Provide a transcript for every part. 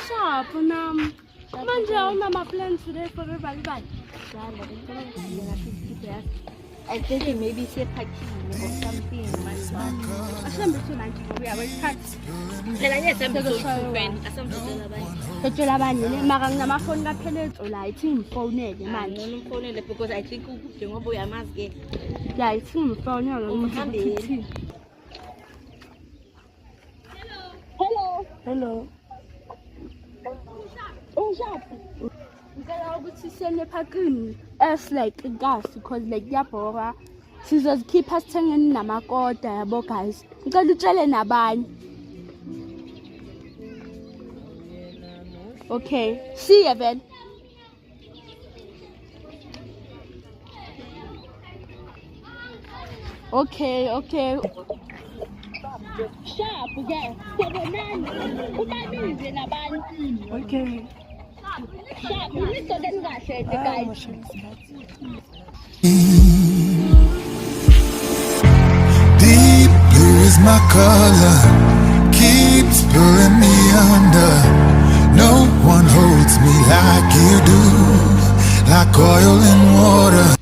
Shop manje awunama plans today for everybody. I think maybe say parking or something. Asambe tonight we are very tight. Bethola abanye mara nginamafoni kaphela la ithi ngifonele manje. Ngifonele because I think njengoba uyamazi ke. Yeah, ithi ngifonele Umhambeni. Hello. Ngicela ukuthi sene parking as like gas because like yabhora sizozikhipha sithengeni namakota yabo guys. Ngicela utshele nabanye. Okay, see you then. Okay. Sharp, yeah. Okay. Sharp, you need to then guys. Deep blue is my color, keeps pulling me under. No one holds me like you do, like oil and water.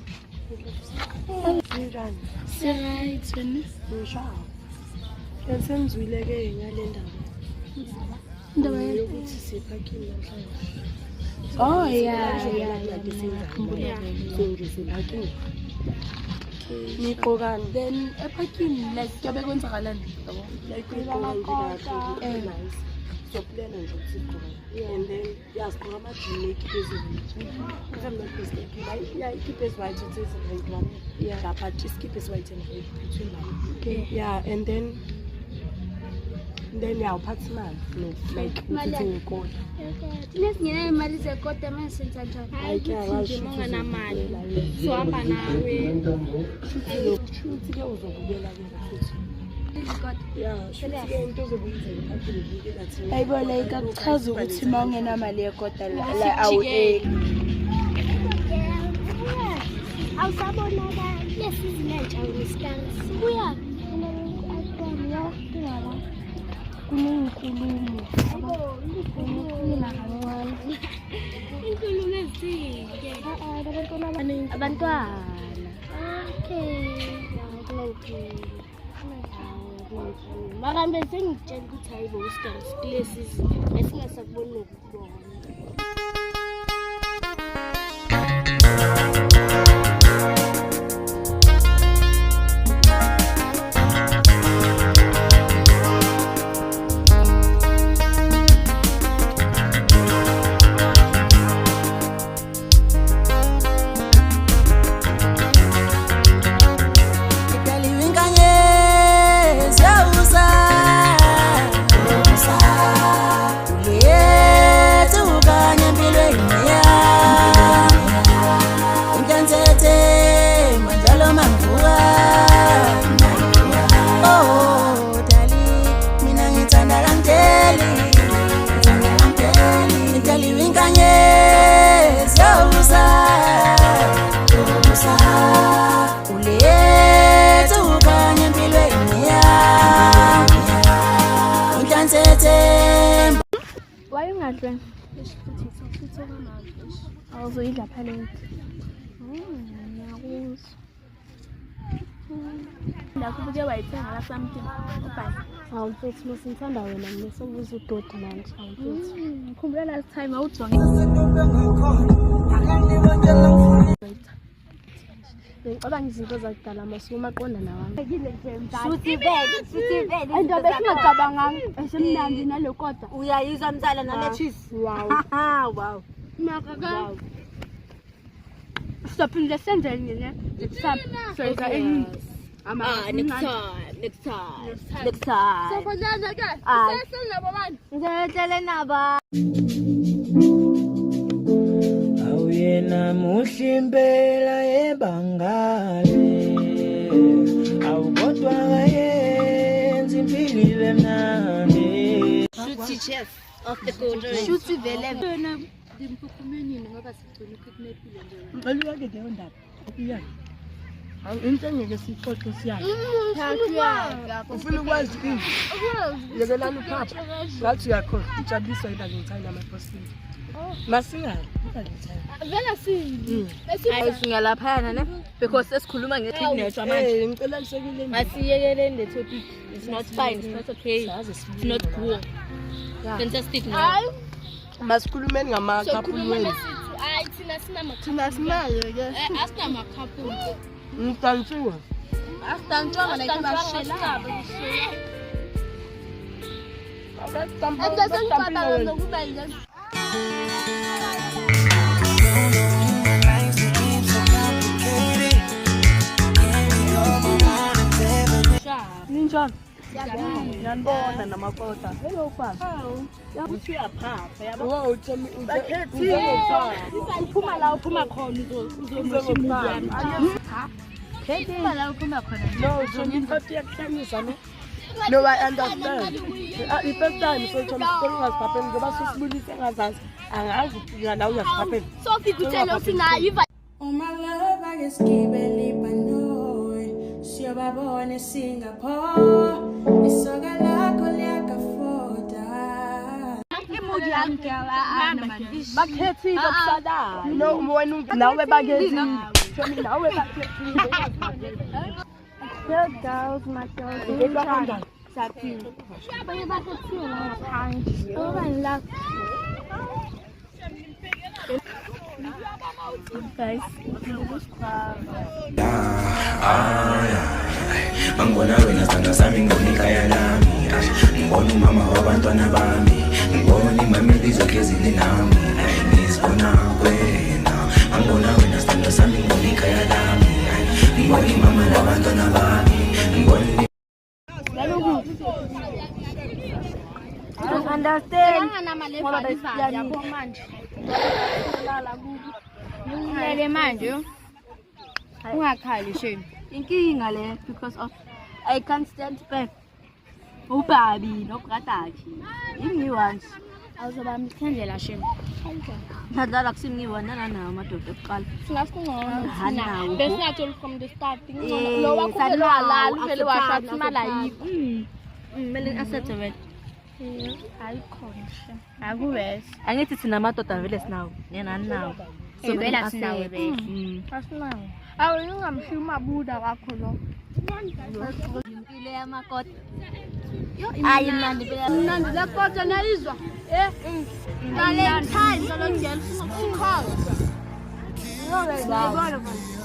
Oh yeah. Nigqokani Then parking like kuyobe kwenzakalani yabo like soplana nje ukuthi sigqoka and then yasigqoka amajini ekhipezini if I'm not mistaken yeah ikhiphe white it is red one yeah but iskip is white and red between them okay yeah and then yeah uphatha imali no like uthi ngikona lesingena imali zekota manje senza njani? ayike ngamali sohamba nawe shuthi ke uzobukela ke futhi yeah shuthi ke into zobuyizela phakathi ubukela thina ayibona ikachaza ukuthi mawungena mali yekota la awueki awusabonaka lesizilentsha ngesikali sibuya kunenkulumo inkulumo ezinhle abantwana mara bese ngitshela ukuthi hayi bo usigamu sikulesizi esingasakuboni nokubona. Wayungadle awuzoyidla phela ngiyakuzwa lapho buke wayithenga la something ubhani awumfethi musithanda wena nesobuza udodi manje awumfethi khumbula last time awujonge Ngicabanga izinto zakudala masuma aqonda nawami. Shuthi vele. Ayinto besingacabanga esemnandi nalokota. Uyayizwa mzala nale cheese. Wow. Wow. Maka. Stophinde sendeni ne. So enye. Next time. Sokonana ke. Sesena babani. Ngizotshela naba. Awuyena muhle impela ebangale awukodwa kayenza impilo ibe mnandi Shuthi chef of the quarter. Shuthi vele. Dimphumeni ngoba sigcina ukidnapile nje. Ngicela uyake leyo ndaba. Iyake. Into engeke sixoxe siyake. Ufuna ukwazi ini? Yekelani uphapha. Ngathi uyakhohlwa ujabulisa yena ngithanda amapostini. Masingale, ngithanda. Vela sini. Ayisingalaphana ne because sesikhuluma ngesignature manje. Ngicela lisekile. Masiyekeleni the topic. It's not fine, it's not okay. It's not cool. Fantastic now. Masikhulumeni ngama-couple wenu. Hayi thina sinayo ke. Asina couple. Ngitantsuwa. Asitantshonga like bashela. Ninjani? Ngiyanibona namakota. Hello baba. Yabuthi uyaphapha yabo. Wow, Tommy Uphuma la uphuma khona uzomshiya movie yami. Phela la uphuma khona. No, Tommy ngikhathi yakuhlanyisa no. No, I understand. The first time so Tommy ungaziphapheni ngoba sesibulise ngazazi. Angazi ukufika la ungaziphapheni. So fikutshela usinayiva. My love, I guess keep it lipanoi. Siyobabone Singapore. Isoka lakho liyakufoda. Movie yami ngiyahamba manje. Bakhethile okusadayo. No, wena nawe bakhethile. Tommy nawe bakhethile. Girls, my girls. Saphila. Abanye bakhethiwe ngaphandle. Obanila. Guys, Angibona wena sithanda sami ngonikhaya lami ngibona umama wabantwana bami ngibona imama lizohlezile nami ngizibona wena angibona wena sithanda sami ngonikhaya lami ngibona imama wabantwana bami ngibona Understand? Ngoba yabo manje. Ngilele manje. Ungakhali shame. inkinga le because of I can't stand back. Ubabi nobradakhe. Ingiwanje. Awuzoba mthendlela shame. Nadala kusingiwana nanawo amadoda okuqala. Singasikungona. Bese told from the starting. Lo wakho lala uvele washathi imali ayikho. Mele asethe wena. Ayikhona. Akuwes. Angithi thina amadoda vele sinawo. Nena nawo. So vela sinawe vele. Asinawo. Awuyungamshiya umabuda wakho lo. Impilo yamakota. Ayi mnandi phela. Mnandi lekota nayizwa. Ngale time lo ngiyalifuna ukukhala. Ngiyibona manje.